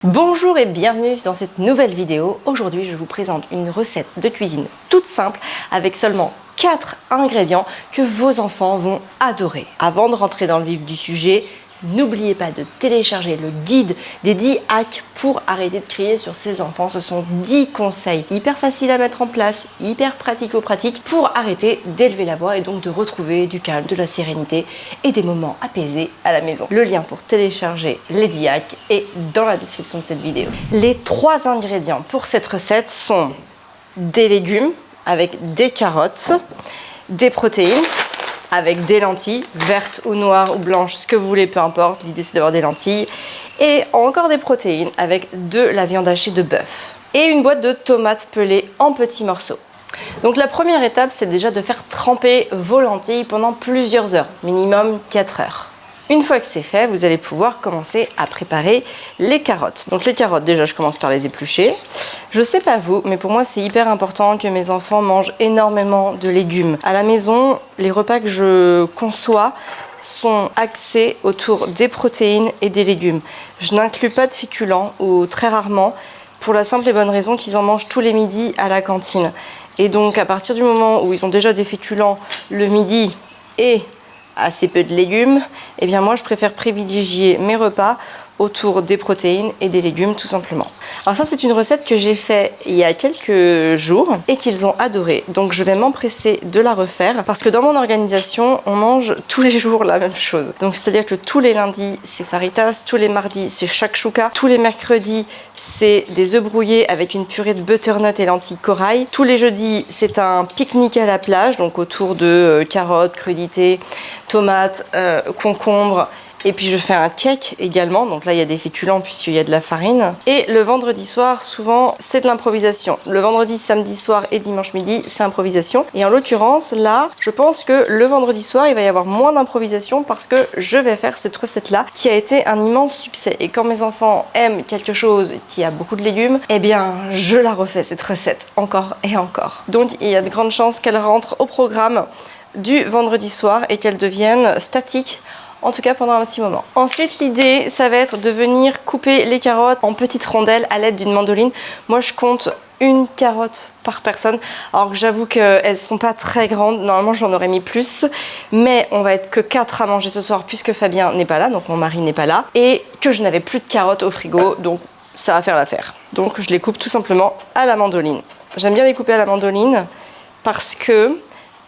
Bonjour et bienvenue dans cette nouvelle vidéo. Aujourd'hui, je vous présente une recette de cuisine toute simple avec seulement 4 ingrédients que vos enfants vont adorer. Avant de rentrer dans le vif du sujet, n'oubliez pas de télécharger le guide des 10 hacks pour arrêter de crier sur ses enfants. Ce sont 10 conseils hyper faciles à mettre en place, hyper pratico-pratiques pour arrêter d'élever la voix et donc de retrouver du calme, de la sérénité et des moments apaisés à la maison. Le lien pour télécharger les 10 hacks est dans la description de cette vidéo. Les 3 ingrédients pour cette recette sont des légumes avec des carottes, des protéines avec des lentilles, vertes ou noires ou blanches, ce que vous voulez, peu importe. L'idée, c'est d'avoir des lentilles. Et encore des protéines avec de la viande hachée de bœuf. Et une boîte de tomates pelées en petits morceaux. Donc la première étape, c'est déjà de faire tremper vos lentilles pendant plusieurs heures, minimum 4 heures. Une fois que c'est fait, vous allez pouvoir commencer à préparer les carottes. Donc les carottes, déjà, je commence par les éplucher. Je sais pas vous, mais pour moi, c'est hyper important que mes enfants mangent énormément de légumes. À la maison, les repas que je conçois sont axés autour des protéines et des légumes. Je n'inclus pas de féculents, ou très rarement, pour la simple et bonne raison qu'ils en mangent tous les midis à la cantine. Et donc, à partir du moment où ils ont déjà des féculents le midi et assez peu de légumes, eh bien moi je préfère privilégier mes repas autour des protéines et des légumes tout simplement. Alors ça, c'est une recette que j'ai fait il y a quelques jours et qu'ils ont adoré. Donc je vais m'empresser de la refaire parce que dans mon organisation, on mange tous les jours la même chose. Donc c'est-à-dire que tous les lundis, c'est faritas, tous les mardis, c'est shakshuka, tous les mercredis, c'est des œufs brouillés avec une purée de butternut et lentilles corail. Tous les jeudis, c'est un pique-nique à la plage, donc autour de carottes, crudités, tomates, concombres. Et puis je fais un cake également, donc là il y a des féculents puisqu'il y a de la farine. Et le vendredi soir, souvent c'est de l'improvisation. Le vendredi, samedi soir et dimanche midi, c'est improvisation. Et en l'occurrence, là, je pense que le vendredi soir, il va y avoir moins d'improvisation parce que je vais faire cette recette-là qui a été un immense succès. Et quand mes enfants aiment quelque chose qui a beaucoup de légumes, eh bien je la refais cette recette encore et encore. Donc il y a de grandes chances qu'elle rentre au programme du vendredi soir et qu'elle devienne statique, en tout cas pendant un petit moment. Ensuite, l'idée, ça va être de venir couper les carottes en petites rondelles à l'aide d'une mandoline. Moi, je compte une carotte par personne. Alors que j'avoue qu'elles sont pas très grandes. Normalement, j'en aurais mis plus. Mais on va être que 4 à manger ce soir puisque Fabien n'est pas là, donc mon mari n'est pas là. Et que je n'avais plus de carottes au frigo, donc ça va faire l'affaire. Donc je les coupe tout simplement à la mandoline. J'aime bien les couper à la mandoline parce que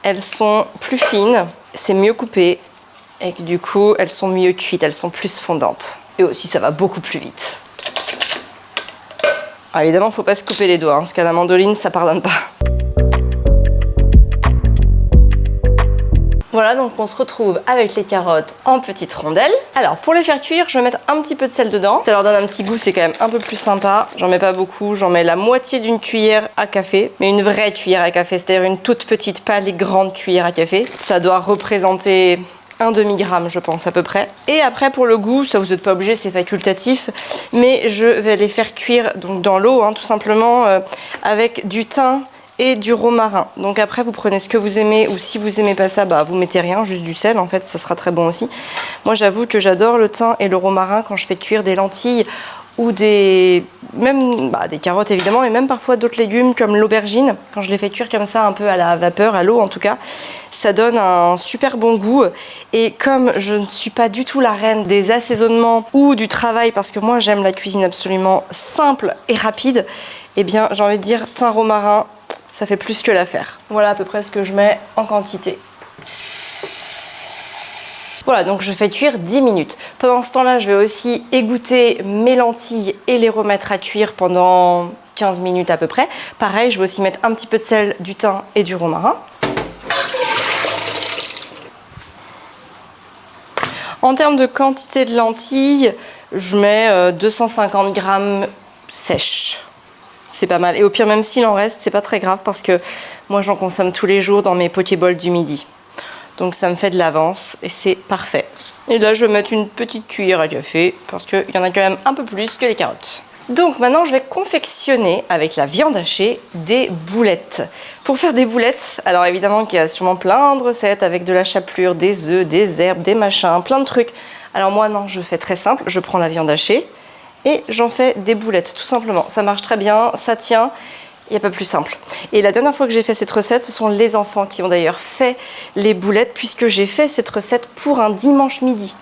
elles sont plus fines, c'est mieux coupé. Et que du coup, elles sont mieux cuites, elles sont plus fondantes. Et aussi, ça va beaucoup plus vite. Alors évidemment, il ne faut pas se couper les doigts, parce qu'à la mandoline, ça ne pardonne pas. Voilà, donc on se retrouve avec les carottes en petites rondelles. Alors, pour les faire cuire, je vais mettre un petit peu de sel dedans. Ça leur donne un petit goût, c'est quand même un peu plus sympa. J'en mets pas beaucoup, j'en mets la moitié d'une cuillère à café. Mais une vraie cuillère à café, c'est-à-dire une toute petite, pas les grandes cuillères à café. Ça doit représenter un demi-gramme, je pense, à peu près. Et après, pour le goût, ça vous n'êtes pas obligé, c'est facultatif, mais je vais les faire cuire donc dans l'eau, tout simplement, avec du thym et du romarin. Donc après, vous prenez ce que vous aimez, ou si vous aimez pas ça, bah vous mettez rien, juste du sel, en fait, ça sera très bon aussi. Moi, j'avoue que j'adore le thym et le romarin quand je fais cuire des lentilles ou des carottes évidemment, et même parfois d'autres légumes comme l'aubergine. Quand je les fais cuire comme ça, un peu à la vapeur, à l'eau en tout cas, ça donne un super bon goût. Et comme je ne suis pas du tout la reine des assaisonnements ou du travail, parce que moi j'aime la cuisine absolument simple et rapide, eh bien j'ai envie de dire thym, romarin, ça fait plus que l'affaire. Voilà à peu près ce que je mets en quantité. Voilà, donc je fais cuire 10 minutes. Pendant ce temps-là, je vais aussi égoutter mes lentilles et les remettre à cuire pendant 15 minutes à peu près. Pareil, je vais aussi mettre un petit peu de sel, du thym et du romarin. En termes de quantité de lentilles, je mets 250 grammes sèches. C'est pas mal. Et au pire, même s'il en reste, c'est pas très grave parce que moi, j'en consomme tous les jours dans mes pokéballs du midi. Donc ça me fait de l'avance et c'est parfait. Et là, je vais mettre une petite cuillère à café parce qu'il y en a quand même un peu plus que les carottes. Donc maintenant, je vais confectionner avec la viande hachée des boulettes. Pour faire des boulettes, alors évidemment qu'il y a sûrement plein de recettes avec de la chapelure, des œufs, des herbes, des machins, plein de trucs. Alors moi, non, je fais très simple. Je prends la viande hachée et j'en fais des boulettes, tout simplement. Ça marche très bien, ça tient. Il n'y a pas plus simple. Et la dernière fois que j'ai fait cette recette, ce sont les enfants qui ont d'ailleurs fait les boulettes, puisque j'ai fait cette recette pour un dimanche midi.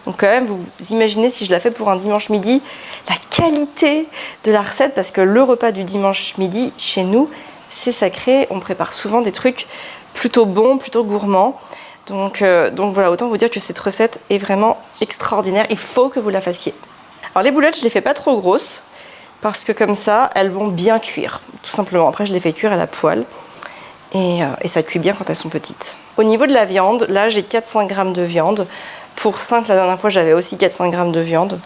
Donc quand même, vous imaginez si je la fais pour un dimanche midi, la qualité de la recette, parce que le repas du dimanche midi, chez nous, c'est sacré. On prépare souvent des trucs plutôt bons, plutôt gourmands. Donc voilà, autant vous dire que cette recette est vraiment extraordinaire. Il faut que vous la fassiez. Alors les boulettes, je ne les fais pas trop grosses, parce que comme ça, elles vont bien cuire, tout simplement. Après, je les fais cuire à la poêle et ça cuit bien quand elles sont petites. Au niveau de la viande, là, j'ai 400 g de viande. Pour 5, la dernière fois, j'avais aussi 400 g de viande.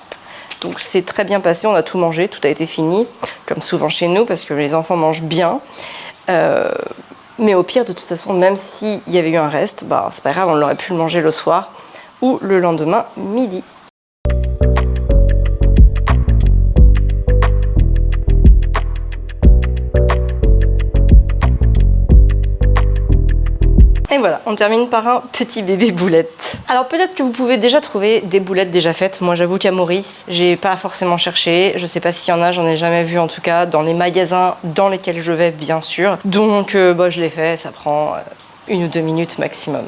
Donc, c'est très bien passé, on a tout mangé, tout a été fini, comme souvent chez nous, parce que les enfants mangent bien. Mais au pire, de toute façon, même s'il y avait eu un reste, bah, c'est pas grave, on aurait pu le manger le soir ou le lendemain midi. Et voilà, on termine par un petit bébé boulette. Alors peut-être que vous pouvez déjà trouver des boulettes déjà faites. Moi j'avoue qu'à Maurice, j'ai pas forcément cherché. Je sais pas s'il y en a, j'en ai jamais vu en tout cas dans les magasins dans lesquels je vais bien sûr. Donc je l'ai fait, ça prend 1 ou 2 minutes maximum.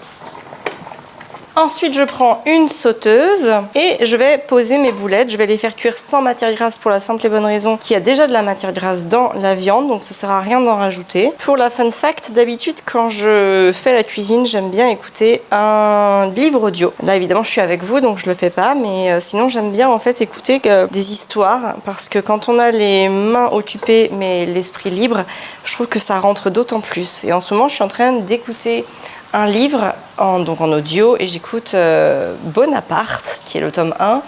Ensuite, je prends une sauteuse et je vais poser mes boulettes. Je vais les faire cuire sans matière grasse pour la simple et bonne raison qu'il y a déjà de la matière grasse dans la viande, donc ça sert à rien d'en rajouter. Pour la fun fact, d'habitude, quand je fais la cuisine, j'aime bien écouter un livre audio. Là, évidemment, je suis avec vous, donc je le fais pas, mais sinon, j'aime bien en fait écouter des histoires parce que quand on a les mains occupées mais l'esprit libre, je trouve que ça rentre d'autant plus. Et en ce moment, je suis en train d'écouter un livre en audio et j'écoute Bonaparte, qui est le tome 1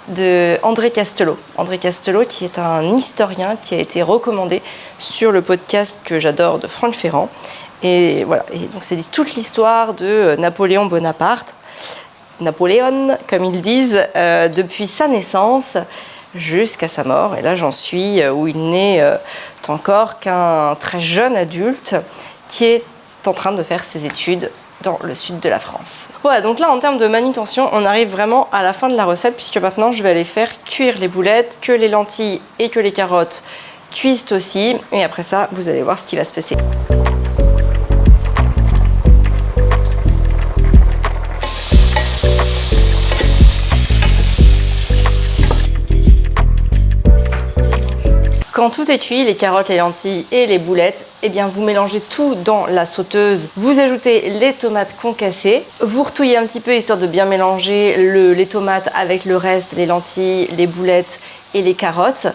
de André Castelot. André Castelot qui est un historien qui a été recommandé sur le podcast que j'adore de Franck Ferrand. Et voilà, et donc c'est toute l'histoire de Napoléon Bonaparte, Napoléon comme ils disent, depuis sa naissance jusqu'à sa mort. Et là j'en suis où il n'est encore qu'un très jeune adulte qui est en train de faire ses études dans le sud de la France. Voilà, donc là en termes de manutention, on arrive vraiment à la fin de la recette puisque maintenant je vais aller faire cuire les boulettes, que les lentilles et que les carottes cuisent aussi. Et après ça, vous allez voir ce qui va se passer. Quand tout est cuit, les carottes, les lentilles et les boulettes, eh bien vous mélangez tout dans la sauteuse. Vous ajoutez les tomates concassées. Vous retouillez un petit peu histoire de bien mélanger les tomates avec le reste, les lentilles, les boulettes et les carottes.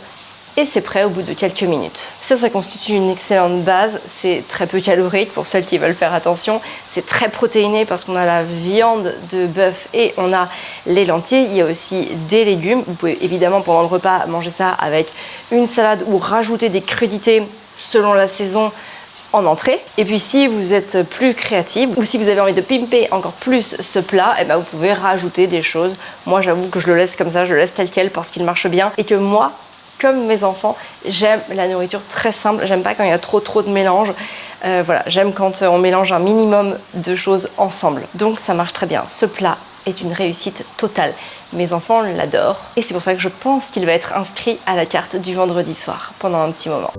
Et c'est prêt au bout de quelques minutes. Ça constitue une excellente base. C'est très peu calorique pour celles qui veulent faire attention. C'est très protéiné parce qu'on a la viande de bœuf et on a les lentilles. Il y a aussi des légumes. Vous pouvez évidemment pendant le repas manger ça avec une salade ou rajouter des crudités selon la saison en entrée. Et puis si vous êtes plus créatif ou si vous avez envie de pimper encore plus ce plat, eh ben, vous pouvez rajouter des choses. Moi j'avoue que je le laisse comme ça, je le laisse tel quel parce qu'il marche bien et que moi, comme mes enfants, j'aime la nourriture très simple, j'aime pas quand il y a trop de mélange. Voilà, j'aime quand on mélange un minimum de choses ensemble. Donc ça marche très bien. Ce plat est une réussite totale. Mes enfants l'adorent et c'est pour ça que je pense qu'il va être inscrit à la carte du vendredi soir pendant un petit moment.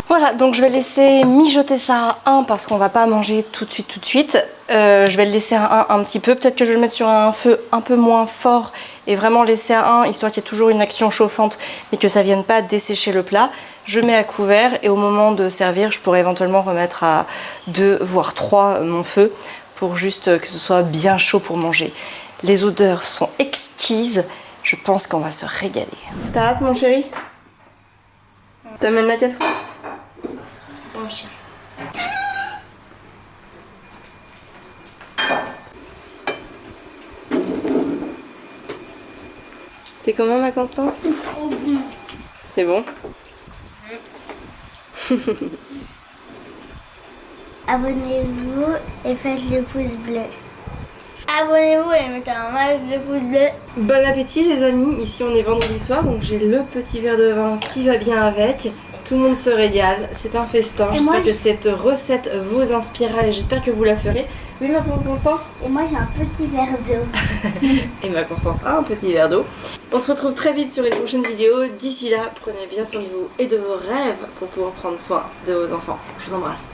Voilà, donc je vais laisser mijoter ça à 1 parce qu'on va pas manger tout de suite. Je vais le laisser à 1 un petit peu. Peut-être que je vais le mettre sur un feu un peu moins fort et vraiment laisser à 1, histoire qu'il y ait toujours une action chauffante, mais que ça vienne pas dessécher le plat. Je mets à couvert et au moment de servir, je pourrais éventuellement remettre à 2 voire 3 mon feu pour juste que ce soit bien chaud pour manger. Les odeurs sont exquises. Je pense qu'on va se régaler. T'as hâte, mon chéri? T'amènes la casserole? C'est comment ma Constance? C'est bon? Abonnez-vous et faites le pouce bleu. Abonnez-vous et mettez un max de pouce bleu. Bon appétit les amis, ici on est vendredi soir donc j'ai le petit verre de vin qui va bien avec. Tout le monde se régale, c'est un festin. Et J'espère moi, que cette recette vous inspirera et j'espère que vous la ferez. Oui, ma pauvre Constance? Et moi, j'ai un petit verre d'eau. Et ma Constance a un petit verre d'eau. On se retrouve très vite sur une prochaine vidéo. D'ici là, prenez bien soin de vous et de vos rêves pour pouvoir prendre soin de vos enfants. Je vous embrasse.